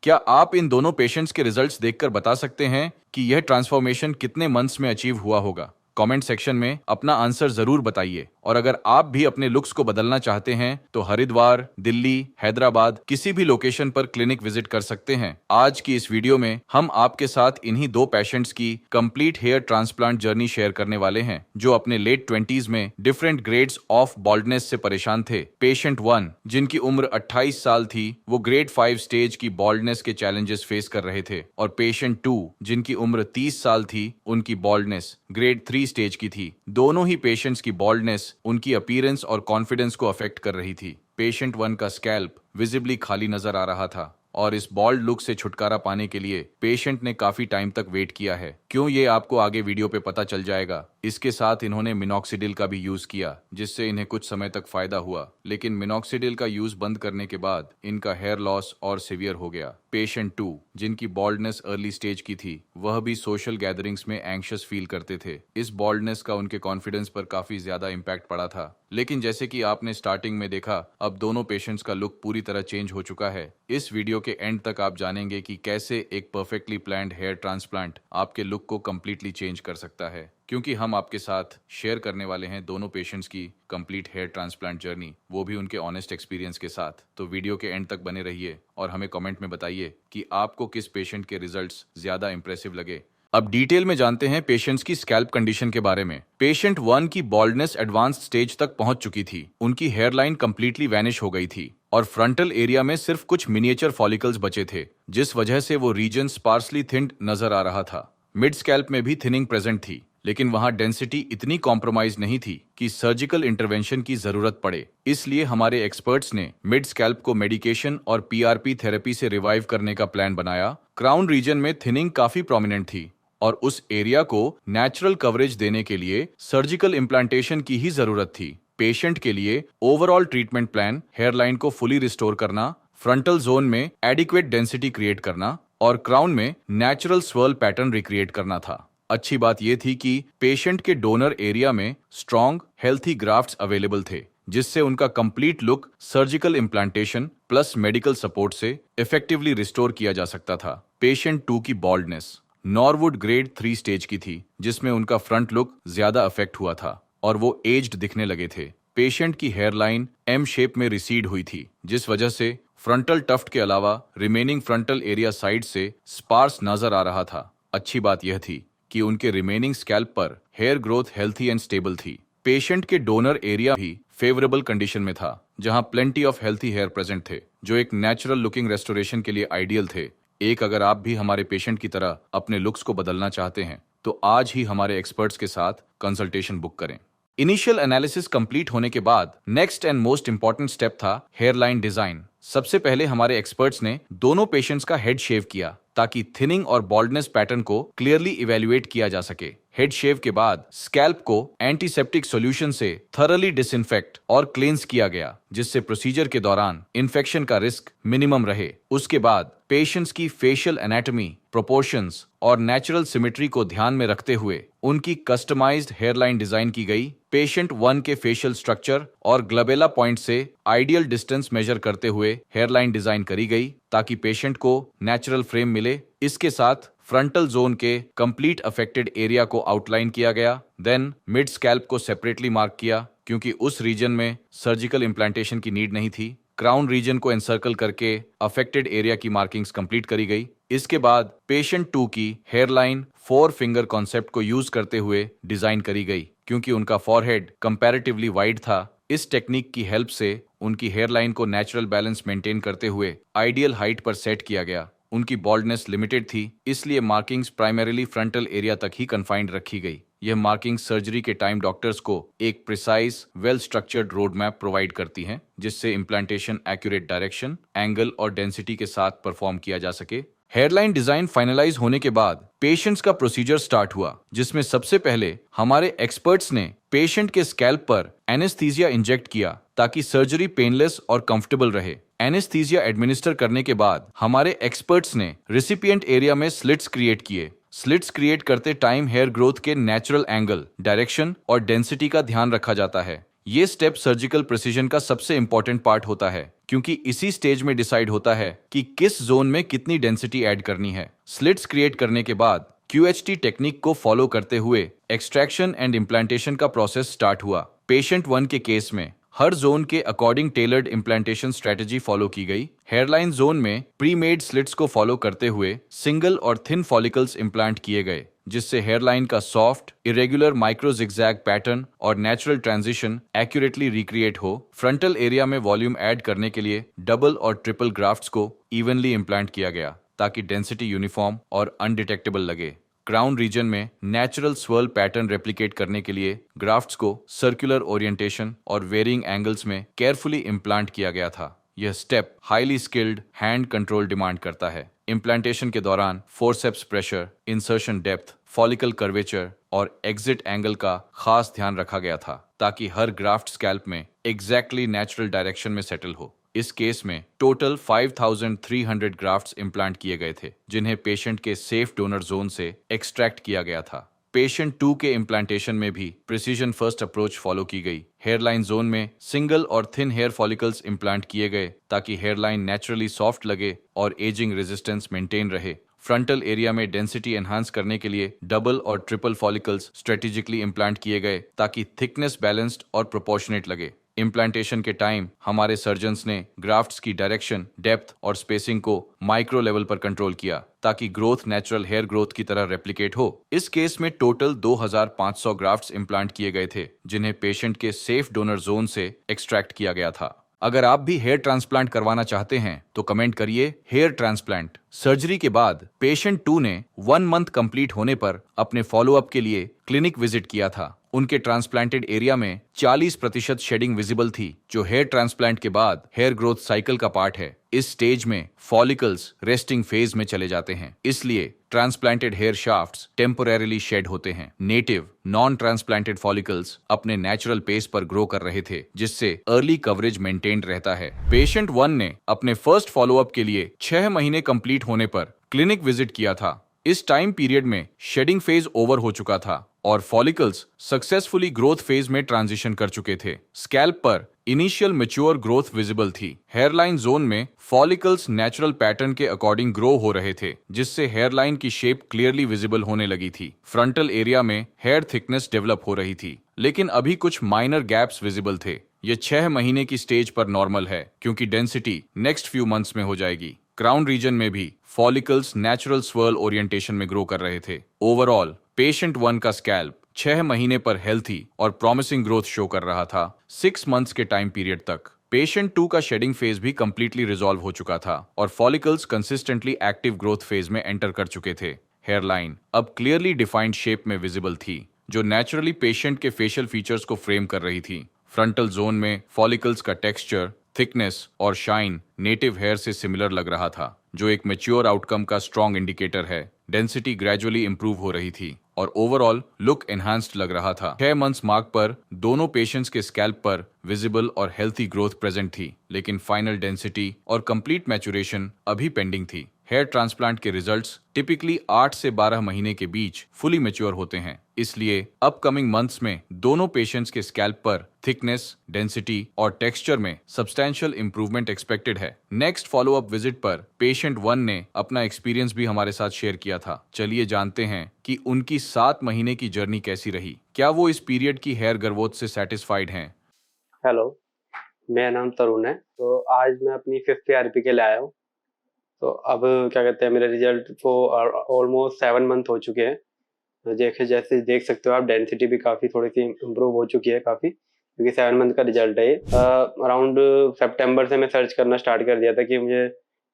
क्या आप इन दोनों पेशेंट्स के रिजल्ट्स देखकर बता सकते हैं कि यह ट्रांसफॉर्मेशन कितने मंथ्स में अचीव हुआ होगा? कमेंट सेक्शन में अपना आंसर जरूर बताइए। और अगर आप भी अपने लुक्स को बदलना चाहते हैं तो हरिद्वार, दिल्ली, हैदराबाद किसी भी लोकेशन पर क्लिनिक विजिट कर सकते हैं। आज की इस वीडियो में हम आपके साथ इन्हीं दो पेशेंट्स की complete hair transplant journey share करने वाले हैं, जो अपने लेट 20s में डिफरेंट ग्रेड्स ऑफ बॉल्डनेस से परेशान थे। पेशेंट 1, जिनकी उम्र 28 साल थी, वो ग्रेड 5 स्टेज की बॉल्डनेस के चैलेंजेस फेस कर रहे थे। और पेशेंट 2, जिनकी उम्र 30 साल थी, उनकी बॉल्डनेस ग्रेड 3 स्टेज की थी। दोनों ही पेशेंट्स की बॉल्डनेस उनकी अपीयरेंस और कॉन्फिडेंस को अफेक्ट कर रही थी। पेशेंट 1 का स्कैल्प विजिबली खाली नजर आ रहा था और इस बॉल्ड लुक से छुटकारा पाने के लिए पेशेंट ने काफी टाइम तक वेट किया है। क्यों, ये आपको आगे वीडियो पे पता चल जाएगा। इसके साथ इन्होंने मिनॉक्सिडिल का भी यूज किया, जिससे इन्हें कुछ समय तक फायदा हुआ, लेकिन मिनॉक्सिडिल का यूज बंद करने के बाद इनका हेयर लॉस और सिवियर हो गया। पेशेंट 2, जिनकी बॉल्डनेस अर्ली स्टेज की थी, वह भी सोशल गैदरिंग्स में एंग्शियस फील करते थे। इस बॉल्डनेस का उनके कॉन्फिडेंस पर काफी ज्यादा इम्पैक्ट पड़ा था। लेकिन जैसे कि आपने स्टार्टिंग में देखा, अब दोनों पेशेंट्स का लुक पूरी तरह चेंज हो चुका है। इस वीडियो के एंड तक आप जानेंगे कि कैसे एक परफेक्टली प्लान्ड हेयर ट्रांसप्लांट आपके लुक को कंप्लीटली चेंज कर सकता है। क्योंकि हम आपके साथ शेयर करने वाले हैं दोनों पेशेंट्स की कंप्लीट हेयर ट्रांसप्लांट जर्नी, वो भी उनके ऑनेस्ट एक्सपीरियंस के साथ। तो वीडियो के एंड तक बने रहिए और हमें कमेंट में बताइए कि आपको किस पेशेंट के रिजल्ट्स ज्यादा इंप्रेसिव लगे। अब डिटेल में जानते हैं पेशेंट्स की स्कैल्प कंडीशन के बारे में। पेशेंट 1 की बॉल्डनेस एडवांस्ड स्टेज तक पहुंच चुकी थी। उनकी हेयरलाइन कंप्लीटली वैनिश हो गई थी और फ्रंटल एरिया में सिर्फ कुछ मिनिएचर फॉलिकल्स बचे थे, जिस वजह से वो रीजन स्पार्सली थिन्ड नजर आ रहा था। मिड स्कैल्प में भी थिनिंग प्रेजेंट थी, लेकिन वहां डेंसिटी इतनी कॉम्प्रोमाइज नहीं थी कि सर्जिकल इंटरवेंशन की जरूरत पड़े। इसलिए हमारे एक्सपर्ट्स ने मिड स्कैल्प को मेडिकेशन और पीआरपी थेरेपी से रिवाइव करने का प्लान बनाया। क्राउन रीजन में थिनिंग काफी प्रोमिनेंट थी और उस एरिया को नेचुरल कवरेज देने के लिए सर्जिकल इम्प्लांटेशन की ही जरूरत थी। पेशेंट के लिए ओवरऑल ट्रीटमेंट प्लान हेयरलाइन को फुली रिस्टोर करना, फ्रंटल जोन में एडिक्वेट डेंसिटी क्रिएट करना और क्राउन में नेचुरल स्वर्ल पैटर्न रिक्रिएट करना था। अच्छी बात यह थी कि पेशेंट के डोनर एरिया में स्ट्रॉन्ग हेल्थी ग्राफ्ट्स अवेलेबल थे, जिससे उनका complete look surgical implantation plus medical support से इफेक्टिवली रिस्टोर किया जा सकता था। पेशेंट 2 की बॉल्डनेस नॉरवुड ग्रेड 3 स्टेज की थी, जिसमें उनका फ्रंट लुक ज्यादा अफेक्ट हुआ था और वो एज्ड दिखने लगे थे। पेशेंट की हेयरलाइन एम शेप में रिसीड हुई थी, जिस वजह से फ्रंटल टफ्ट के अलावा रिमेनिंग फ्रंटल एरिया साइड से स्पार्स नजर आ रहा था। अच्छी बात यह थी कि उनके रिमेनिंग स्कैल्प पर hair growth healthy and stable थी। पेशेंट के डोनर एरिया भी फेवरेबल कंडीशन में था, जहां plenty of healthy hair present थे, जो एक नेचुरल लुकिंग रेस्टोरेशन के लिए आइडियल थे। अगर आप भी हमारे पेशेंट की तरह अपने लुक्स को बदलना चाहते हैं तो आज ही हमारे एक्सपर्ट्स के साथ कंसल्टेशन बुक करें। इनिशियल एनालिसिस कंप्लीट होने के बाद next and most important step था हेयरलाइन डिजाइन। सबसे पहले हमारे एक्सपर्ट्स ने दोनों पेशेंट्स का हेड शेव किया, ताकि थिनिंग और बॉल्डनेस पैटर्न को क्लियरली इवेल्युएट किया जा सके। हेड शेव के बाद स्कैल्प को एंटीसेप्टिक सॉल्यूशन से थरली डिसइंफेक्ट और क्लींस किया गया, जिससे प्रोसीजर के दौरान इन्फेक्शन का रिस्क मिनिमम रहे। उसके बाद पेशेंट्स की फेशियल एनाटॉमी, प्रोपोर्शंस और नेचुरल सिमेट्री को ध्यान में रखते हुए उनकी कस्टमाइज्ड हेयरलाइन डिजाइन की गई। पेशेंट 1 के फेशियल स्ट्रक्चर और ग्लबेला पॉइंट से आइडियल डिस्टेंस मेजर करते हुए हेयरलाइन डिजाइन करी गई, ताकि पेशेंट को नेचुरल फ्रेम मिले। इसके साथ फ्रंटल जोन के कंप्लीट अफेक्टेड एरिया को आउटलाइन किया गया। देन मिड स्कैल्प को सेपरेटली मार्क किया, क्योंकि उस रीजन में सर्जिकल इम्प्लांटेशन की नीड नहीं थी। क्राउन रीजन को एनसर्कल करके अफेक्टेड एरिया की मार्किंग्स कंप्लीट करी गई। इसके बाद पेशेंट 2 की हेयरलाइन 4 फिंगर कॉन्सेप्ट को यूज करते हुए डिजाइन करी गई, क्योंकि उनका फॉरहेड कंपैरेटिवली वाइड था। इस टेक्निक की हेल्प से उनकी हेयरलाइन को नेचुरल बैलेंस मेंटेन करते हुए आइडियल हाइट पर सेट किया गया। उनकी बॉल्डनेस लिमिटेड थी, इसलिए मार्किंग्स प्राइमरीली फ्रंटल एरिया तक ही कन्फाइंड रखी गई। यह मार्किंग सर्जरी के टाइम डॉक्टर्स को एक precise well structured road map provide करती हैं, जिससे इम्प्लांटेशन एक्यूरेट डायरेक्शन, एंगल और डेंसिटी के साथ परफॉर्म किया जा सके। हेयरलाइन डिजाइन फाइनलाइज होने के बाद पेशेंट्स का प्रोसीजर स्टार्ट हुआ, जिसमें सबसे पहले हमारे एक्सपर्ट्स ने पेशेंट के स्कैल्प पर एनेस्थीसिया इंजेक्ट किया, ताकि सर्जरी पेनलेस और कंफर्टेबल रहे। एनेस्थीसिया एडमिनिस्टर करने के बाद हमारे एक्सपर्ट्स ने रिसिपिएंट एरिया में स्लिट्स क्रिएट किए। स्लिट्स क्रिएट करते टाइम हेयर ग्रोथ के नेचुरल एंगल, डायरेक्शन और डेंसिटी का ध्यान रखा जाता है। ये स्टेप सर्जिकल प्रिसीजन का सबसे इंपॉर्टेंट पार्ट होता है, क्योंकि इसी स्टेज में डिसाइड होता है कि किस जोन में कितनी डेंसिटी ऐड करनी है। स्लिट्स क्रिएट करने के बाद QHT टेक्निक को फॉलो करते हुए एक्सट्रैक्शन एंड इम्प्लांटेशन का प्रोसेस स्टार्ट हुआ। पेशेंट 1 के केस में हर जोन के according tailored implantation strategy follow की गई। हेयरलाइन जोन में प्री मेड स्लिट्स को फॉलो करते हुए सिंगल और थिन फॉलिकल्स इम्प्लांट किए गए, जिससे हेयरलाइन का soft irregular micro zigzag pattern और नेचुरल ट्रांजिशन एक्यूरेटली रिक्रिएट हो। फ्रंटल एरिया में वॉल्यूम ऐड करने के लिए डबल और ट्रिपल ग्राफ्ट्स को इवनली इम्प्लांट किया गया, ताकि डेंसिटी यूनिफॉर्म और अनडिटेक्टेबल लगे। क्राउन रीजन में नेचुरल स्वर्ल पैटर्न रेप्लिकेट करने के लिए ग्राफ्ट्स को सर्कुलर ओरिएंटेशन और वेरिंग एंगल्स में केयरफुली इम्प्लांट किया गया था। यह step highly skilled hand control demand करता है। इम्प्लांटेशन के दौरान forceps pressure, insertion depth, follicle curvature और एग्जिट एंगल का खास ध्यान रखा गया था, ताकि हर ग्राफ्ट स्कैल्प में एग्जैक्टली नेचुरल डायरेक्शन में सेटल हो। इस केस में टोटल 5300 ग्राफ्ट्स इम्प्लांट किए गए थे, जिन्हें पेशेंट के सेफ डोनर जोन से एक्सट्रैक्ट किया गया था। पेशेंट 2 के इम्प्लांटेशन में भी प्रिसीजन फर्स्ट अप्रोच फॉलो की गई। हेयरलाइन जोन में सिंगल और थिन हेयर फॉलिकल्स इम्प्लांट किए गए, ताकि हेयरलाइन नेचुरली सॉफ्ट लगे और एजिंग रेजिस्टेंस मेंटेन रहे। फ्रंटल एरिया में डेंसिटी एनहांस करने के लिए डबल और ट्रिपल फॉलिकल्स स्ट्रेटेजिकली इम्प्लांट किए गए, ताकि थिकनेस बैलेंस्ड और प्रोपोर्शनेट लगे। इम्प्लांटेशन के टाइम हमारे सर्जन्स ने ग्राफ्ट्स की डायरेक्शन, डेप्थ और स्पेसिंग को माइक्रो लेवल पर कंट्रोल किया, ताकि ग्रोथ नेचुरल हेयर ग्रोथ की तरह रेप्लिकेट हो। इस केस में टोटल 2500 ग्राफ्ट्स इम्प्लांट किए गए थे, जिन्हें पेशेंट के सेफ डोनर जोन से एक्सट्रैक्ट किया गया था। अगर आप भी हेयर ट्रांसप्लांट करवाना चाहते हैं तो कमेंट करिए हेयर ट्रांसप्लांट। सर्जरी के बाद पेशेंट 2 ने 1 मंथ कंप्लीट होने पर अपने फॉलोअप के लिए क्लिनिक विजिट किया था। उनके ट्रांसप्लांटेड एरिया में 40% शेडिंग विजिबल थी, जो हेयर ट्रांसप्लांट के बाद हेयर ग्रोथ साइकिल का पार्ट है। इस स्टेज में फॉलिकल्स रेस्टिंग फेज में चले जाते हैं, इसलिए ट्रांसप्लांटेड हेयर शाफ्ट्स टेम्पोरेरीली शेड होते हैं। नेटिव नॉन ट्रांसप्लांटेड फॉलिकल्स अपने नेचुरल पेस पर ग्रो कर रहे थे, जिससे अर्ली कवरेज मेंटेन्ड रहता है। पेशेंट 1 ने अपने फर्स्ट फॉलोअप के लिए 6 महीने कंप्लीट होने पर क्लिनिक विजिट किया था। इस टाइम पीरियड में शेडिंग फेज ओवर हो चुका था और फॉलिकल्स सक्सेसफुली ग्रोथ फेज में ट्रांजिशन कर चुके थे। स्कैल्प पर इनिशियल मैच्योर ग्रोथ विजिबल थी। हेयरलाइन जोन में फॉलिकल्स नेचुरल पैटर्न के अकॉर्डिंग ग्रो हो रहे थे, जिससे हेयरलाइन की शेप क्लियरली विजिबल होने लगी थी। फ्रंटल एरिया में हेयर थिकनेस डेवलप हो रही थी, लेकिन अभी कुछ माइनर गैप्स विजिबल थे। ये 6 महीने की स्टेज पर नॉर्मल है, क्योंकि डेंसिटी नेक्स्ट फ्यू मंथ्स में हो जाएगी। क्राउन रीजन में भी फॉलिकल्स नेचुरल स्वर्ल ओरिएंटेशन में ग्रो कर रहे थे। ओवरऑल पेशेंट 1 का स्कैल्प 6 महीने पर हेल्थी और प्रॉमिसिंग ग्रोथ शो कर रहा था। 6 मंथ्स के टाइम पीरियड तक पेशेंट 2 का शेडिंग फेज भी कंप्लीटली रिजॉल्व हो चुका था और follicles consistently active growth phase में एंटर कर चुके थे। हेयरलाइन अब क्लियरली डिफाइंड शेप में विजिबल थी, जो नेचुरली पेशेंट के फेशियल फीचर्स को फ्रेम कर रही थी। फ्रंटल जोन में फॉलिकल्स का टेक्सचर, थिकनेस और शाइन नेटिव हेयर से सिमिलर लग रहा था, जो एक मैच्योर आउटकम का स्ट्रॉन्ग इंडिकेटर है। डेंसिटी ग्रेजुअली इंप्रूव हो रही थी और ओवरऑल लुक एनहांस्ड लग रहा था। 6 मंथ्स मार्क पर दोनों पेशेंट्स के स्कैल्प पर विजिबल और हेल्थी ग्रोथ प्रेजेंट थी, लेकिन फाइनल डेंसिटी और कंप्लीट मैचुरेशन अभी पेंडिंग थी। हेयर ट्रांसप्लांट के रिजल्ट्स टिपिकली 8 से 12 महीने के बीच फुली मैच्योर होते हैं, इसलिए अपकमिंग मंथ्स में दोनों पेशेंट्स के स्कैल्प पर थिकनेस, डेंसिटी और टेक्सचर में सब्सटैंशियल इंप्रूवमेंट एक्सपेक्टेड है। नेक्स्ट फॉलोअप विजिट पर पेशेंट 1 ने अपना एक्सपीरियंस भी हमारे साथ शेयर किया था। चलिए जानते हैं कि उनकी 7 महीने की जर्नी कैसी रही। क्या वो इस पीरियड की हेयर ग्रोथ से सेटिस्फाइड हैं? हेलो, मेरा नाम तरुण है। तो आज मैं अपनी 5th आरपी के लिए आया हूँ। तो अब क्या कहते हैं, मेरे रिजल्ट को ऑलमोस्ट 7 मंथ हो चुके हैं। जैसे देख सकते हो आप, डेंसिटी भी काफ़ी थोड़ी सी इम्प्रूव हो चुकी है काफ़ी, क्योंकि 7 मंथ का रिजल्ट है ये। अराउंड सितंबर से मैं सर्च करना स्टार्ट कर दिया था कि मुझे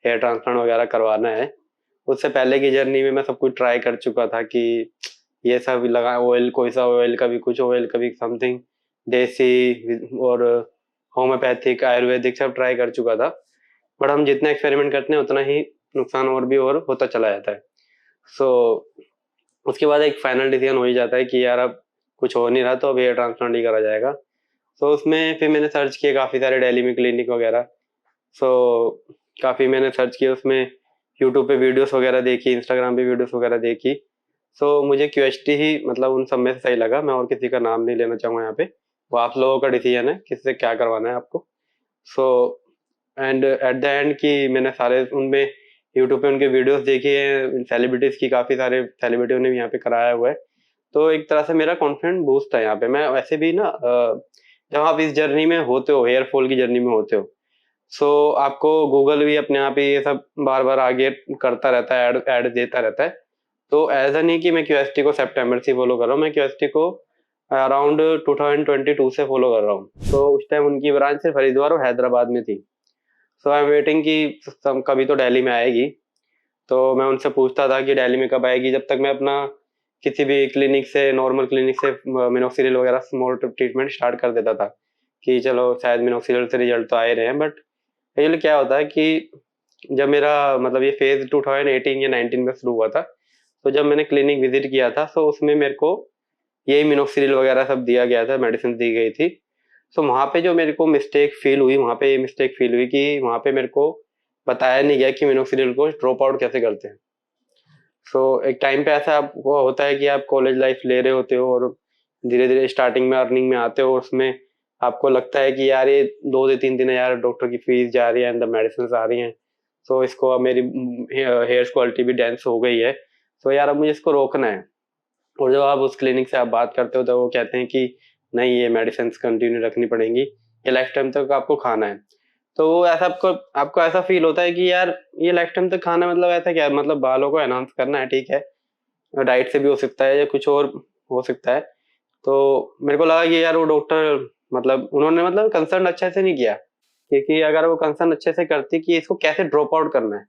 हेयर ट्रांसप्लांट वगैरह करवाना है। उससे पहले की जर्नी में मैं सब कुछ ट्राई कर चुका था कि ये सब लगा, ऑयल, कोई सा ऑयल, कभी कुछ ऑयल, कभी समथिंग देसी और होम्योपैथिक, आयुर्वेदिक सब ट्राई कर चुका था। बट हम जितना एक्सपेरिमेंट करते हैं उतना ही नुकसान और होता चला जाता है। सो उसके बाद एक फाइनल डिसीजन हो ही जाता है कि यार अब कुछ हो नहीं रहा, तो अब हेयर ट्रांसप्लांट ही करा जाएगा। सो उसमें फिर मैंने सर्च किया काफ़ी सारे दिल्ली में क्लिनिक वगैरह। सो काफ़ी मैंने सर्च किया, उसमें यूट्यूब पे वीडियोस वगैरह देखी, इंस्टाग्राम पे वीडियोस वगैरह देखी। सो मुझे QHT ही मतलब उन सब में से सही लगा। मैं और किसी का नाम नहीं लेना चाहूँगा यहाँ पे, वो आप लोगों का डिसीजन है किससे क्या करवाना है आपको। So and at the end कि मैंने सारे उनमें यूट्यूब पे उनके वीडियोस देखे हैं, सेलिब्रिटीज की, काफ़ी सारे सेलिब्रिटियों ने भी यहाँ पे कराया हुआ है। तो एक तरह से मेरा कॉन्फिडेंस बूस्ट है यहाँ पे। मैं वैसे भी ना जब आप इस जर्नी में होते हो, हेयर फॉल की जर्नी में होते हो, सो आपको गूगल भी अपने आप ही ये सब बार बार आगे करता रहता है, ऐड ऐड देता रहता है। तो ऐसा नहीं कि मैं क्यूएसटी को सितंबर से फॉलो कर रहा हूँ, मैं क्यूएसटी को अराउंड 2022 से फॉलो कर रहा हूँ। तो उस टाइम उनकी ब्रांच सिर्फ हरिद्वार और हैदराबाद में थी। सो आई एम वेटिंग कि कभी तो दिल्ली में आएगी। तो मैं उनसे पूछता था कि दिल्ली में कब आएगी, जब तक मैं अपना किसी भी क्लिनिक से, नॉर्मल क्लिनिक से मिनोक्सिडिल वगैरह स्मॉल ट्रीटमेंट स्टार्ट कर देता था कि चलो शायद मिनोक्सिडिल से रिजल्ट तो आ ही रहे हैं। बट एक्चुअली क्या होता है कि जब मेरा मतलब ये फेज 2018 या 19 में शुरू हुआ था, तो जब मैंने क्लिनिक विजिट किया था तो उसमें मेरे को यही मिनोक्सिडिल वगैरह सब दिया गया था, मेडिसिन दी गई थी। तो वहाँ पे जो मेरे को मिस्टेक फील हुई, वहाँ पे ये मिस्टेक फील हुई कि वहाँ पे मेरे को बताया नहीं गया कि मिनोक्सिडिल को ड्रॉप आउट कैसे करते हैं। सो एक टाइम पे ऐसा आपको होता है कि आप कॉलेज लाइफ ले रहे होते हो और धीरे धीरे स्टार्टिंग में अर्निंग में आते हो, उसमें आपको लगता है कि यार ये 2 से 3 दिन यार डॉक्टर की फीस जा रही है एंड द मेडिसिन आ रही हैं, तो इसको अब मेरी हेयर क्वालिटी भी डेंस हो गई है, तो यार अब मुझे इसको रोकना है। और जब आप उस क्लिनिक से आप बात करते हो तो वो कहते हैं कि नहीं, ये मेडिसिन कंटिन्यू रखनी पड़ेंगी, ये लाइफ टाइम तक आपको खाना है। तो वो ऐसा आपको आपको ऐसा फील होता है कि यार ये लाइफ टाइम तक खाना मतलब ऐसा क्या, मतलब बालों को एनहांस करना है, ठीक है, डाइट से भी हो सकता है या कुछ और हो सकता है। तो मेरे को लगा कि यार वो डॉक्टर मतलब उन्होंने मतलब कंसर्न अच्छे से नहीं किया, क्योंकि अगर वो कंसर्न अच्छे से करती कि इसको कैसे ड्रॉप आउट करना है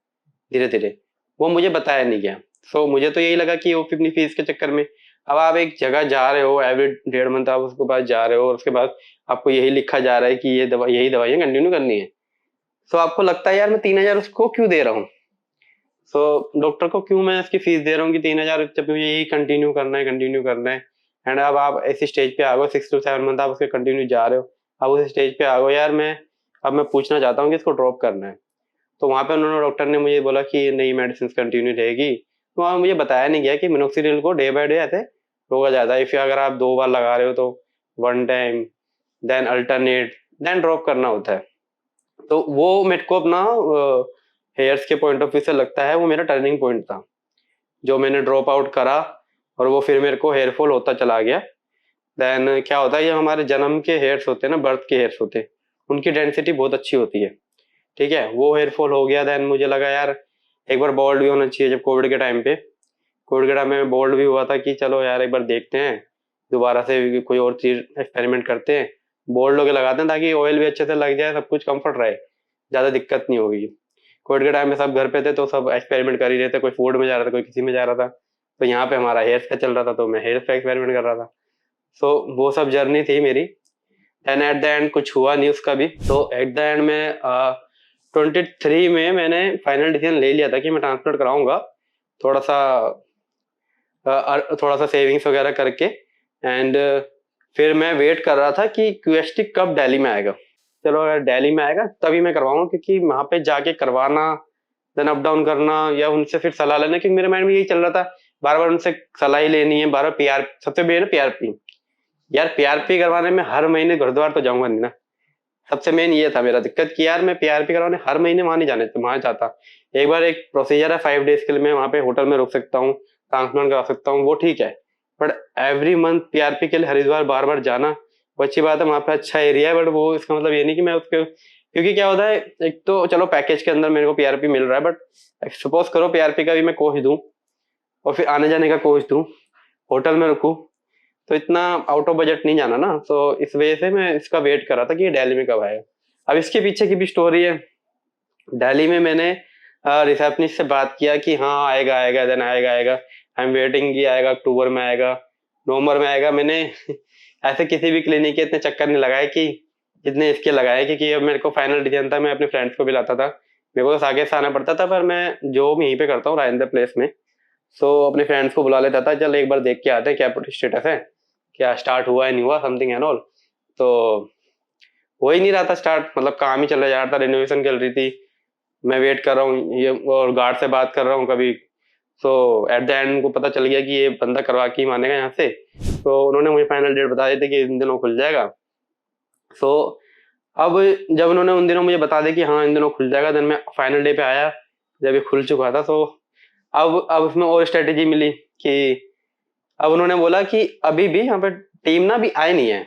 धीरे धीरे, वो मुझे बताया नहीं गया। सो मुझे तो यही लगा कि वो अपनी फीस के चक्कर में, अब आप एक जगह जा रहे हो, एवरी 1.5 मंथ आप उसके पास जा रहे हो और उसके बाद आपको यही लिखा जा रहा है कि ये दवा, यही दवाइयाँ कंटिन्यू करनी है। सो आपको लगता है यार मैं 3,000 उसको क्यों दे रहा हूँ, सो डॉक्टर को क्यों मैं इसकी फीस दे रहा हूँ कि 3,000, जब मुझे यही कंटिन्यू करना है। एंड अब आप ऐसी स्टेज पे आ गए, 6 to 7 मंथ आप उसके कंटिन्यू जा रहे हो, अब उस स्टेज पे आ गए यार मैं पूछना चाहता हूँ कि इसको ड्रॉप करना है। तो वहाँ पे उन्होंने, डॉक्टर ने मुझे बोला कि नहीं, मेडिसिन कंटिन्यू रहेगी। तो वहाँ मुझे बताया नहीं गया कि मिनोक्सिडिल को डे बाय डे ऐसे रोका जाता है। इफ अगर आप 2 बार लगा रहे हो तो 1 time, then alternate, then drop करना होता है। तो वो मेरे को अपना हेयर्स के पॉइंट ऑफ व्यू से लगता है वो मेरा टर्निंग पॉइंट था, जो मैंने ड्रॉप आउट करा और वो फिर मेरे को हेयर फॉल होता चला गया। देन क्या होता है, ये हमारे जन्म के हेयर्स होते हैं ना, बर्थ के हेयर्स होते हैं, उनकी डेंसिटी बहुत अच्छी होती है, ठीक है, वो हेयर फॉल हो गया। देन मुझे लगा यार एक बार बोल्ड भी होना चाहिए। जब कोविड के टाइम में बोल्ड भी हुआ था कि चलो यार एक बार देखते हैं, दोबारा से कोई और चीज एक्सपेरिमेंट करते हैं, बोल्ड होके लगाते हैं ताकि ऑयल भी अच्छे से लग जाए, सब कुछ कंफर्ट रहे, ज्यादा दिक्कत नहीं होगी। कोविड के टाइम में सब घर पे थे तो सब एक्सपेरिमेंट कर ही रहे थे, कोई फूड में जा रहा था, कोई किसी में जा रहा था। तो यहाँ पे हमारा हेयर्स का चल रहा था तो मैं हेयर्स का एक्सपेरिमेंट कर रहा था। सो वो सब जर्नी थी मेरी। एंड एट द एंड कुछ हुआ नहीं उसका भी। तो एट द एंड में 23 में मैंने फाइनल डिसीजन ले लिया था कि मैं ट्रांसप्लांट कराऊंगा, थोड़ा सा थोड़ा सा सेविंग्स वगैरह करके। एंड फिर मैं वेट कर रहा था कि क्यूएसटी कब दिल्ली में आएगा। चलो अगर दिल्ली में आएगा तभी मैं करवाऊंगा, क्योंकि वहां पे जाके करवाना, देन अप डाउन करना या उनसे फिर सलाह लेना, क्योंकि मेरे माइंड में यही चल रहा था, बार बार उनसे सलाह ही लेनी है, बार बार पीआर, सबसे मेन पीआरपी। यार पीआरपी करवाने में हर महीने गुरुद्वारा तो जाऊंगा नहीं ना, सबसे मेन ये था मेरा दिक्कत कि यार मैं पीआरपी करवाने हर महीने वहां नहीं जाने वहां जाता। एक बार एक प्रोसीजर है 5 डेज के लिए, मैं वहां पे होटल में रुक सकता हूँ, ट्रांसप्लांट करा सकता हूँ, वो ठीक है। बट एवरी मंथ पीआरपी के लिए हरिद्वार बार बार जाना, वो अच्छी बात है, वहां पे अच्छा एरिया है, बट वो इसका मतलब ये नहीं कि मैं उसके, क्योंकि क्या होता है, एक तो चलो पैकेज के अंदर मेरे को पीआरपी मिल रहा है, बट सपोज करो पीआरपी का भी मैं कोच दूं और फिर आने जाने का कोच दूं, होटल में रुकूं, तो इतना आउट ऑफ बजट नहीं जाना ना। तो इस वजह से मैं इसका वेट कर रहा था कि ये दिल्ली में कब आएगा। अब इसके पीछे की भी स्टोरी है। दिल्ली में मैंने रिसेप्शनिस्ट से बात किया कि हाँ आएगा आएगा, देन आएगा, आई एम वेटिंग कि आएगा, अक्टूबर में आएगा, नवंबर में आएगा। मैंने ऐसे किसी भी क्लिनिक के इतने चक्कर नहीं लगाए कि जितने इसके लगाए, क्योंकि अब मेरे को फाइनल डिसीजन था, मैं अपने फ्रेंड्स को भी लाता था, मेरे को तो आगे से आना पड़ता था, पर मैं जो यहीं पे करता हूँ राजेंद्र प्लेस में, सो अपने फ्रेंड्स को बुला लेता था, चल एक बार देख के आते हैं क्या स्टेटस है, क्या स्टार्ट हुआ है नहीं हुआ, समथिंग एंड ऑल। तो हो ही नहीं रहा था स्टार्ट, मतलब काम ही चला जा रहा था, रिनोवेशन चल रही थी, मैं वेट कर रहा हूँ ये, और गार्ड से बात कर रहा हूँ कभी। सो एट द एंड उनको पता चल गया कि ये बंदा करवा के ही मानेगा यहाँ से। तो उन्होंने मुझे फाइनल डेट बता दी थी कि इन दिनों खुल जाएगा। सो अब जब उन्होंने उन दिनों मुझे बता दिया कि हाँ इन दिनों खुल जाएगा, देन मैं फाइनल डे पे आया जब ये खुल चुका था। तो अब उसमें और स्ट्रेटेजी मिली कि अब उन्होंने बोला कि अभी भी यहाँ पे टीम ना अभी आई नहीं है,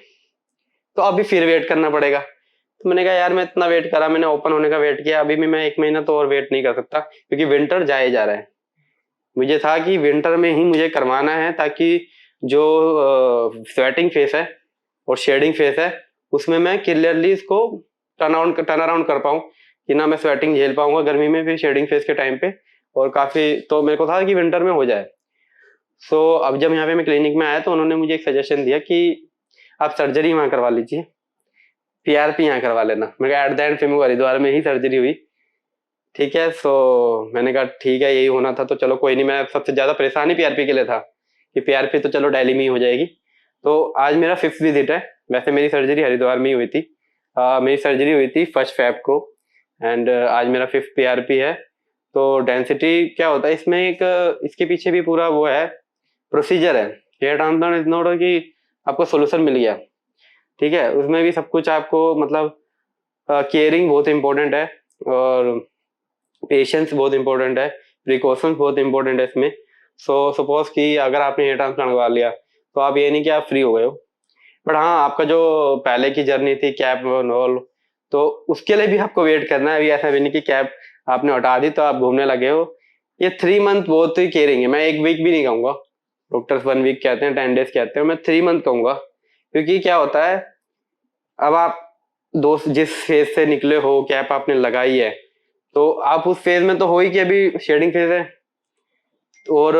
तो अभी फिर वेट करना पड़ेगा। तो मैंने कहा यार मैं इतना वेट करा, मैंने ओपन होने का वेट किया, अभी भी मैं 1 महीना तो और वेट नहीं कर सकता, क्योंकि विंटर जाए जा रहा है। मुझे था कि विंटर में ही मुझे करवाना है, ताकि जो स्वेटिंग फेस है और शेडिंग फेस है उसमें मैं क्लियरली इसको टर्न अराउंड कर पाऊँ, कि ना मैं स्वेटिंग झेल पाऊंगा गर्मी में फिर शेडिंग फेस के टाइम पे, और काफी तो मेरे को था कि विंटर में हो जाए। सो अब जब यहाँ पे मैं क्लिनिक में आया तो उन्होंने मुझे एक सजेशन दिया कि आप सर्जरी वहाँ करवा लीजिए, पीआरपी यहाँ करवा लेना। मैं कहा एट द एंड फिर मेरे को हरिद्वार में ही सर्जरी हुई। ठीक है, सो मैंने कहा ठीक है यही होना था तो चलो कोई नहीं। मैं सबसे ज्यादा परेशानी पीआरपी के लिए था कि पीआरपी तो चलो दिल्ली में ही हो जाएगी। तो आज मेरा 5th विजिट है। वैसे मेरी सर्जरी हरिद्वार में ही हुई थी। मेरी सर्जरी हुई थी 1 फेब को, एंड आज मेरा 5th पीआरपी है। तो डेंसिटी क्या होता है इसमें, एक इसके पीछे भी पूरा वो है, प्रोसीजर है। हेयर ट्रांसप्लांट इज नॉट कि आपको सोल्यूशन मिल गया, ठीक है, उसमें भी सब कुछ आपको मतलब केयरिंग बहुत इंपॉर्टेंट है, और पेशेंस बहुत इंपॉर्टेंट है, प्रिकॉशंस बहुत इंपॉर्टेंट है इसमें। सो सपोज कि अगर आपने हेयर ट्रांसप्लांट करवा लिया तो आप ये नहीं कि आप फ्री हो गए हो, बट हाँ आपका जो पहले की जर्नी थी कैप ऑल, तो उसके लिए भी आपको वेट करना है। अभी ऐसा भी नहीं कि कैप आपने हटा दी तो आप घूमने लगे हो। ये 3 मंथ बहुत ही केयरिंग है। मैं 1 वीक भी नहीं कहूंगा, डॉक्टर्स 1 वीक कहते हैं, 10 डेज कहते हैं, मैं 3 मंथ कहूंगा। क्योंकि क्या होता है, अब आप दोस्त जिस फेज से निकले हो, कैप आपने लगाई है, तो आप उस फेज में तो हो ही कि अभी शेडिंग फेज है, और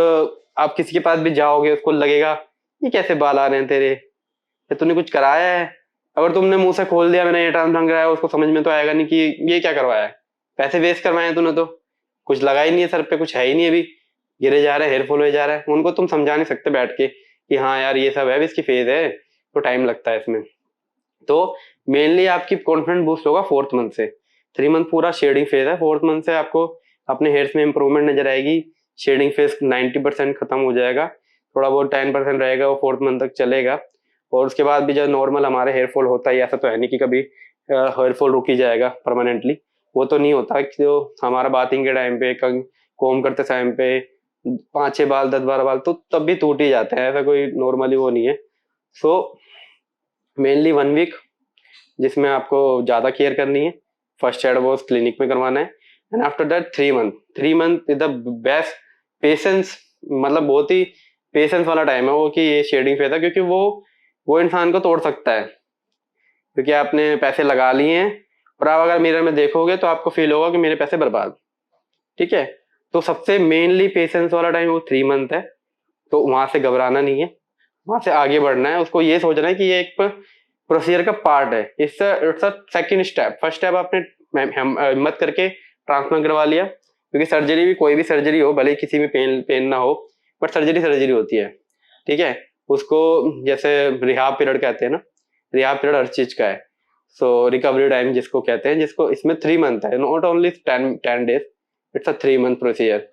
आप किसी के पास भी जाओगे उसको लगेगा ये कैसे बाल आ रहे हैं तेरे, ये तूने कुछ कराया है। अगर तुमने मुंह से खोल दिया मैंने ये ट्रांसप्लांट कराया, उसको समझ में तो आएगा नहीं कि ये क्या करवाया है, पैसे वेस्ट करवाए हैं तूने, तो कुछ लगा ही नहीं है सर पे, कुछ है ही नहीं, अभी गिरे जा रहे हैं, हेयर फॉल हो जा रहा है। उनको तुम समझा नहीं सकते बैठ के कि हाँ यार ये सब है, अभी इसकी फेज है, तो टाइम लगता है इसमें। तो मेनली आपकी कॉन्फिडेंस बूस्ट होगा 4th मंथ से। 3 मंथ पूरा शेडिंग फेज है, 4th मंथ से आपको अपने हेयर्स में इंप्रूवमेंट नजर आएगी। शेडिंग फेज 90% खत्म हो जाएगा, थोड़ा बहुत 10% रहेगा, वो 4th मंथ तक चलेगा। और उसके बाद भी जब नॉर्मल हमारे हेयर फॉल होता है, ऐसा तो है नहीं कि कभी हेयर फॉल रुक ही जाएगा परमानेंटली, वो तो नहीं होता। जो हमारा बाथिंग के टाइम पे कोम करते टाइम पे 5-6 बाल 10-12 बाल तो तब भी टूट ही जाते हैं, ऐसा कोई नॉर्मली वो नहीं है। सो मेनली 1 वीक जिसमें आपको ज्यादा केयर करनी है, फर्स्ट एड वो क्लिनिक में करवाना है, and after that 3 month. 3 month is the best patience, मतलब बहुत ही पेशेंस वाला टाइम है वो, कि ये शेडिंग फेज है, क्योंकि वो इंसान को तोड़ सकता है, क्योंकि आपने पैसे लगा लिए हैं, और आप अगर मिरर में देखोगे तो आपको फील होगा कि मेरे पैसे बर्बाद। ठीक है, तो सबसे मेनली पेशेंस वाला टाइम वो 3 मंथ है। तो वहां से घबराना नहीं है, वहां से आगे बढ़ना है। उसको ये सोचना है कि ये एक प्रोसीजर का पार्ट है, it's a second step. First step आपने हिम्मत करके ट्रांसप्लांट करवा लिया, क्योंकि सर्जरी भी कोई भी सर्जरी हो, भले ही किसी में पेन पेन ना हो, बट सर्जरी सर्जरी होती है। ठीक है, उसको जैसे रिहाब पीरियड कहते हैं ना, रिहाब पीरियड हर चीज का है। सो रिकवरी टाइम जिसको कहते हैं, जिसको इसमें 3 मंथ है, not only 10 days, it's a 3 month procedure.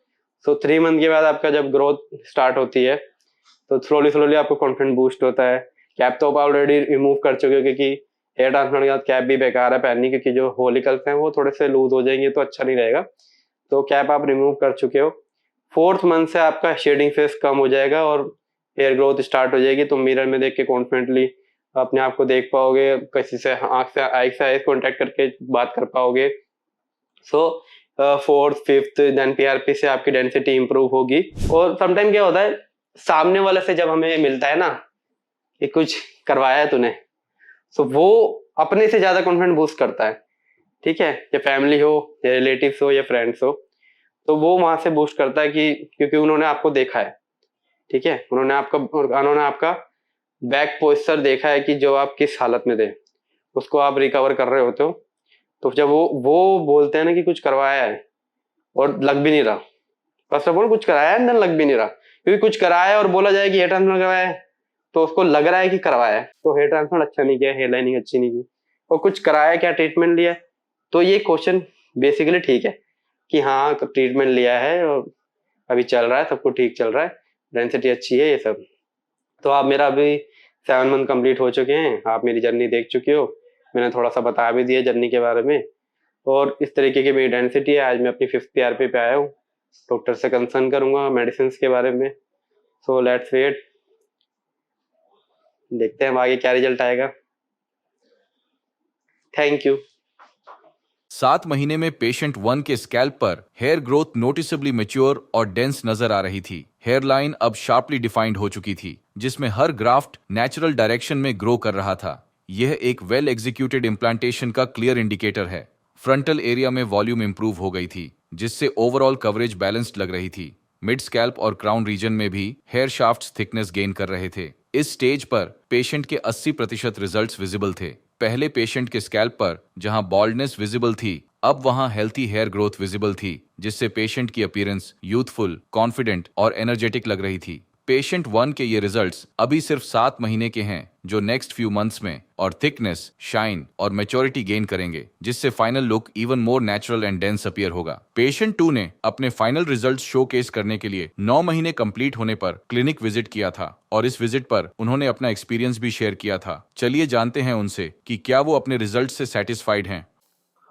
So 3 month के बाद आपका जब ग्रोथ स्टार्ट होती है तो स्लोली स्लोली आपको कॉन्फिडेंस बूस्ट होता है। कैप तो आप ऑलरेडी रिमूव कर चुके हो, क्योंकि हेयर ट्रांसप्लांट के बाद कैप भी बेकार है पहननी, क्योंकि जो होलिकल्स हैं वो थोड़े से लूज हो जाएंगे तो अच्छा नहीं रहेगा। तो कैप आप रिमूव कर चुके हो। 4th मंथ से आपका शेडिंग फेस कम हो जाएगा और हेयर ग्रोथ स्टार्ट हो जाएगी। तो मिरर में देख के कॉन्फिडेंटली अपने आप को देख पाओगे, किसी से आंख से आई कॉन्टेक्ट करके बात कर पाओगे। सो 4th 5th देन पीआरपी से आपकी डेंसिटी इंप्रूव होगी। और समटाइम क्या होता है, सामने वाले से जब हमें मिलता है ना कि कुछ करवाया है तूने, सो वो अपने से ज्यादा कॉन्फिडेंस बूस्ट करता है। ठीक है, या फैमिली हो या रिलेटिव्स हो या फ्रेंड्स हो, तो वो वहां से बूस्ट करता है कि क्योंकि उन्होंने आपको देखा है। ठीक है, उन्होंने आपका बैक पोस्चर देखा है कि जो आप किस हालत में थे, उसको आप रिकवर कर रहे होते हो। तो जब वो बोलते हैं ना कि कुछ करवाया है और लग भी नहीं रहा, फर्स्ट ऑफ ऑल कुछ कराया है, लग भी नहीं रहा, क्योंकि कुछ कराया है और बोला जाए कि हेयर ट्रांसप्लांट करवाया है तो उसको लग रहा है कि करवाया है, तो हेयर ट्रांसप्लांट अच्छा नहीं किया, हेयर लाइनिंग अच्छी नहीं की। और कुछ कराया, क्या ट्रीटमेंट लिया है, तो ये क्वेश्चन बेसिकली ठीक है कि हाँ ट्रीटमेंट लिया है और अभी चल रहा है, सब कुछ ठीक चल रहा है, डेंसिटी अच्छी है, ये सब। तो आप मेरा अभी 7 मंथ कंप्लीट हो चुके हैं, आप मेरी जर्नी देख चुके हो। मैंने थोड़ा सा बता भी दिया जर्नी के बारे में। और इस तरीके की मेरी डेंसिटी है। आज मैं अपनी 5th PRP पे आया हूँ। डॉक्टर से कंसर्न करूँगा मेडिसिन के बारे में। सो लेट्स वेट, देखते हैं अब आगे क्या रिजल्ट आएगा। Thank you. 7 महीने में पेशेंट 1 के स्कैल्प पर हेयर ग्रोथ नोटिसेबली मैच्योर और डेंस नजर आ रही थी। हेयर लाइन अब शार्पली डिफाइंड हो चुकी थी, जिसमें हर ग्राफ्ट नेचुरल डायरेक्शन में ग्रो कर रहा था। यह एक वेल एग्जीक्यूटेड इम्प्लांटेशन का क्लियर इंडिकेटर है। फ्रंटल एरिया में वॉल्यूम इंप्रूव हो गई थी, जिससे ओवरऑल कवरेज बैलेंस्ड लग रही थी। मिड स्कैल्प और क्राउन रीजन में भी हेयर शाफ्ट्स थिकनेस गेन कर रहे थे। इस स्टेज पर पेशेंट के 80% रिजल्ट्स विजिबल थे। पहले पेशेंट के स्कैल्प पर जहां बॉल्डनेस विजिबल थी, अब वहां हेल्थी हेयर ग्रोथ विजिबल थी, जिससे पेशेंट की अपीयरेंस यूथफुल, कॉन्फिडेंट और एनर्जेटिक लग रही थी। पेशेंट 1 के ये रिजल्ट्स अभी सिर्फ 7 महीने के हैं, जो नेक्स्ट फ्यू मंथ्स में और थिकनेस, शाइन और मैच्योरिटी गेन करेंगे, जिससे final look even more natural and dense appear होगा। पेशेंट 2 ने अपने फाइनल रिजल्ट्स शोकेस करने के लिए 9 महीने कंप्लीट होने पर क्लिनिक विजिट किया था और इस विजिट पर उन्होंने अपना एक्सपीरियंस भी शेयर किया था। चलिए जानते हैं उनसे कि क्या वो अपने रिजल्ट से सेटिस्फाइड हैं।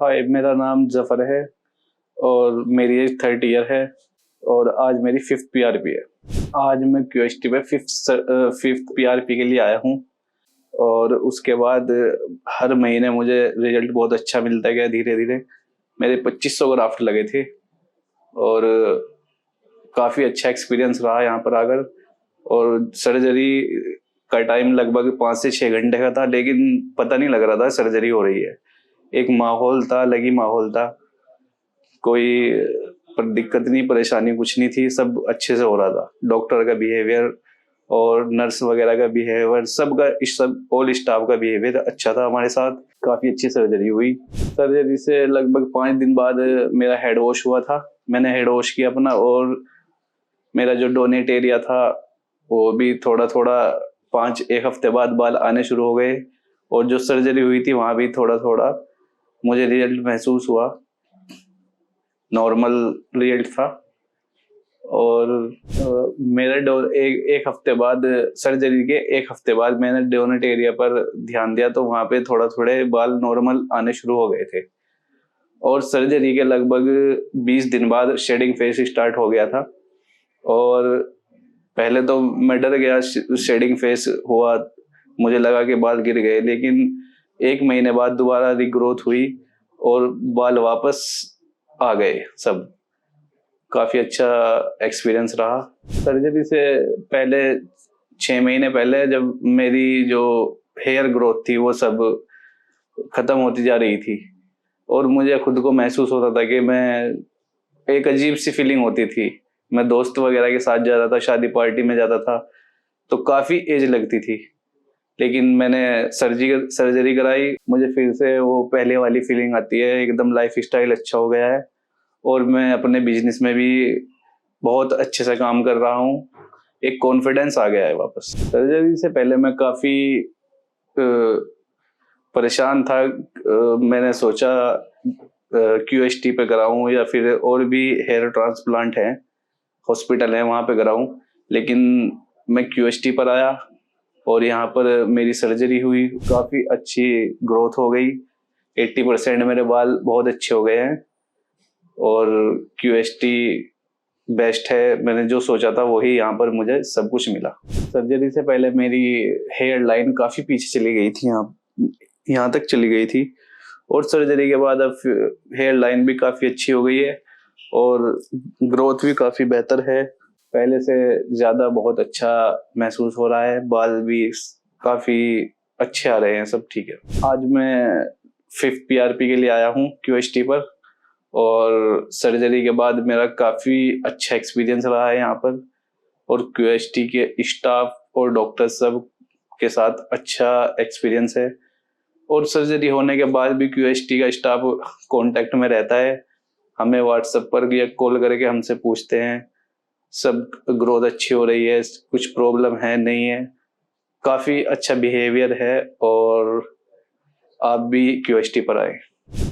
हाय, मेरा नाम जफर है और मेरी एज 30 ईयर है और आज मेरी 5th PRP है। आज मैं QST पे 5th PRP के लिए आया हूँ और उसके बाद हर महीने मुझे रिजल्ट बहुत अच्छा मिलता गया। धीरे धीरे मेरे 2500 ग्राफ्ट लगे थे और काफ़ी अच्छा एक्सपीरियंस रहा यहाँ पर आकर। और सर्जरी का टाइम लगभग 5 से 6 घंटे का था, लेकिन पता नहीं लग रहा था सर्जरी हो रही है। एक माहौल था, अलग ही माहौल था। कोई पर दिक्कत नहीं, परेशानी कुछ नहीं थी, सब अच्छे से हो रहा था। डॉक्टर का बिहेवियर और नर्स वगैरह का बिहेवियर, सब ऑल स्टाफ का बिहेवियर अच्छा था हमारे साथ। काफ़ी अच्छी सर्जरी हुई। सर्जरी से लगभग 5 दिन बाद मेरा हेड वॉश हुआ था। मैंने हेड वॉश किया अपना, और मेरा जो डोनेट एरिया था वो भी थोड़ा थोड़ा 1 हफ्ते बाद बाल आने शुरू हो गए। और जो सर्जरी हुई थी वहाँ भी थोड़ा थोड़ा मुझे रिजल्ट महसूस हुआ। नॉर्मल रिजल्ट था। और मेरा एक हफ्ते बाद, सर्जरी के 1 हफ्ते बाद मैंने डोनेट एरिया पर ध्यान दिया तो वहाँ पे थोड़े बाल नॉर्मल आने शुरू हो गए थे। और सर्जरी के लगभग 20 दिन बाद शेडिंग फेस स्टार्ट हो गया था। और पहले तो मैं डर गया, शेडिंग फेस हुआ, मुझे लगा कि बाल गिर गए, लेकिन 1 महीने बाद दोबारा रिग्रोथ हुई और बाल वापस आ गए सब। काफ़ी अच्छा एक्सपीरियंस रहा। सर्जरी से पहले 6 महीने पहले जब मेरी जो हेयर ग्रोथ थी वो सब ख़त्म होती जा रही थी और मुझे खुद को महसूस होता था कि मैं, एक अजीब सी फीलिंग होती थी। मैं दोस्त वगैरह के साथ जाता था, शादी पार्टी में जाता था तो काफ़ी एज लगती थी, लेकिन मैंने सर्जरी कराई, मुझे फिर से वो पहले वाली फीलिंग आती है। एकदम लाइफ स्टाइल अच्छा हो गया है और मैं अपने बिजनेस में भी बहुत अच्छे से काम कर रहा हूँ। एक कॉन्फिडेंस आ गया है वापस। सर्जरी से पहले मैं काफ़ी परेशान था। मैंने सोचा QST पे कराऊं या फिर और भी हेयर ट्रांसप्लांट हैं, हॉस्पिटल है वहाँ पे कराऊं, लेकिन मैं QST पर आया और यहाँ पर मेरी सर्जरी हुई। काफ़ी अच्छी ग्रोथ हो गई। 80% मेरे बाल बहुत अच्छे हो गए हैं और QST बेस्ट है। मैंने जो सोचा था वही यहाँ पर मुझे सब कुछ मिला। सर्जरी से पहले मेरी हेयर लाइन काफ़ी पीछे चली गई थी, यहाँ तक चली गई थी, और सर्जरी के बाद अब हेयर लाइन भी काफ़ी अच्छी हो गई है और ग्रोथ भी काफ़ी बेहतर है। पहले से ज़्यादा बहुत अच्छा महसूस हो रहा है। बाल भी काफ़ी अच्छे आ रहे हैं, सब ठीक है। आज मैं 5th PRP के लिए आया हूँ QST पर, और सर्जरी के बाद मेरा काफ़ी अच्छा एक्सपीरियंस रहा है यहाँ पर। और QST के स्टाफ और डॉक्टर सब के साथ अच्छा एक्सपीरियंस है। और सर्जरी होने के बाद भी QST का स्टाफ कांटेक्ट में रहता है। हमें व्हाट्सएप पर या कॉल करके हमसे पूछते हैं सब ग्रोथ अच्छी हो रही है, कुछ प्रॉब्लम है नहीं है। काफ़ी अच्छा बिहेवियर है और आप भी QST पर आए।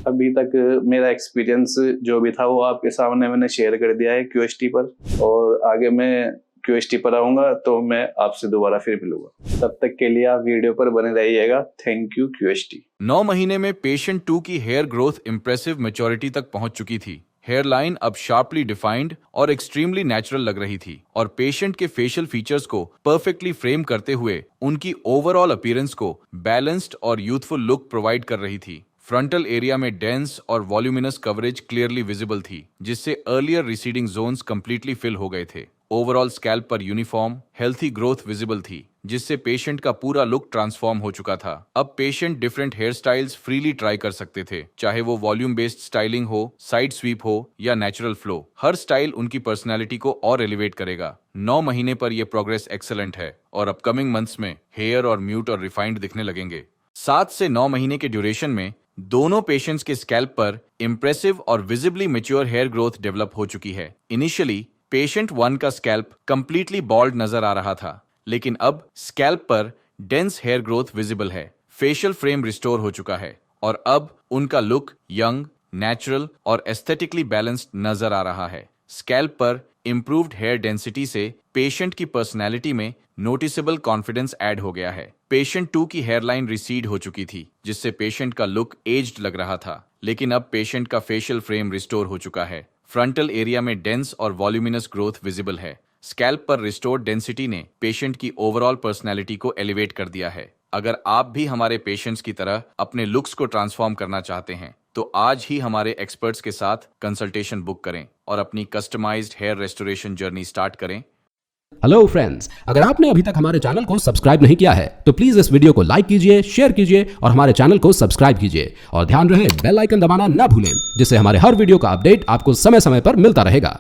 अभी तक मेरा एक्सपीरियंस जो भी था वो आपके सामने मैंने शेयर कर दिया है QST पर, और आगे मैं QST पर आऊंगा तो मैं आपसे दोबारा फिर मिलूंगा। तब तक के लिए आप वीडियो पर बने रहिएगा। Thank you QST। 9 महीने में पेशेंट 2 की हेयर ग्रोथ इंप्रेसिव मैच्योरिटी तक पहुंच चुकी थी। हेयर लाइन अब शार्पली डिफाइंड और एक्सट्रीमली नेचुरल लग रही थी और पेशेंट के फेशियल फीचर्स को परफेक्टली फ्रेम करते हुए उनकी ओवरऑल अपीयरेंस को बैलेंस्ड और यूथफुल लुक प्रोवाइड कर रही थी। फ्रंटल एरिया में डेंस और वॉल्यूमिनस कवरेज क्लियरली विजिबल थी, जिससे earlier receding zones completely fill हो गए थे। ओवरऑल स्कैल्प पर यूनिफॉर्म हेल्थी ग्रोथ विजिबल थी, जिससे पेशेंट का पूरा लुक ट्रांसफॉर्म हो चुका था। अब patient different hair styles freely try कर सकते थे, चाहे वो वॉल्यूम बेस्ड स्टाइलिंग हो, साइड स्वीप हो या नेचुरल फ्लो। हर स्टाइल उनकी पर्सनैलिटी को और एलिवेट करेगा। 9 महीने पर यह प्रोग्रेस एक्सेलेंट है और अपकमिंग मंथ्स में हेयर और म्यूट और रिफाइंड दिखने लगेंगे। 7 से 9 महीने के ड्यूरेशन में दोनों पेशेंट्स के स्कैल्प पर इंप्रेसिव और visibly mature hair growth develop हो चुकी है। इनिशियली पेशेंट 1 का स्कैल्प कंप्लीटली बॉल्ड नजर आ रहा था, लेकिन अब स्कैल्प पर डेंस हेयर ग्रोथ विजिबल है, फेशियल फ्रेम रिस्टोर हो चुका है और अब उनका लुक यंग, नेचुरल और एस्थेटिकली बैलेंस्ड नजर आ रहा है। स्कैल्प पर इंप्रूव्ड हेयर डेंसिटी से पेशेंट की पर्सनैलिटी में नोटिसेबल कॉन्फिडेंस ऐड हो गया है। पेशेंट 2 की हेयरलाइन रिसीड हो चुकी थी, जिससे पेशेंट का लुक एज्ड लग रहा था, लेकिन अब पेशेंट का फेशियल फ्रेम रिस्टोर हो चुका है। फ्रंटल एरिया में डेंस और वॉल्यूमिनस ग्रोथ विजिबल है। स्कैल्प पर रिस्टोर्ड डेंसिटी ने पेशेंट की ओवरऑल पर्सनैलिटी को एलिवेट कर दिया है। अगर आप भी हमारे पेशेंट्स की तरह अपने लुक्स को ट्रांसफॉर्म करना चाहते हैं, तो आज ही हमारे एक्सपर्ट्स के साथ कंसल्टेशन बुक करें और अपनी customised hair restoration journey start करें। हेलो फ्रेंड्स, अगर आपने अभी तक हमारे चैनल को सब्सक्राइब नहीं किया है तो प्लीज इस वीडियो को लाइक कीजिए, शेयर कीजिए और हमारे चैनल को सब्सक्राइब कीजिए और ध्यान रहे बेल आइकन दबाना ना भूलें, जिससे हमारे हर वीडियो का अपडेट आपको समय समय पर मिलता रहेगा।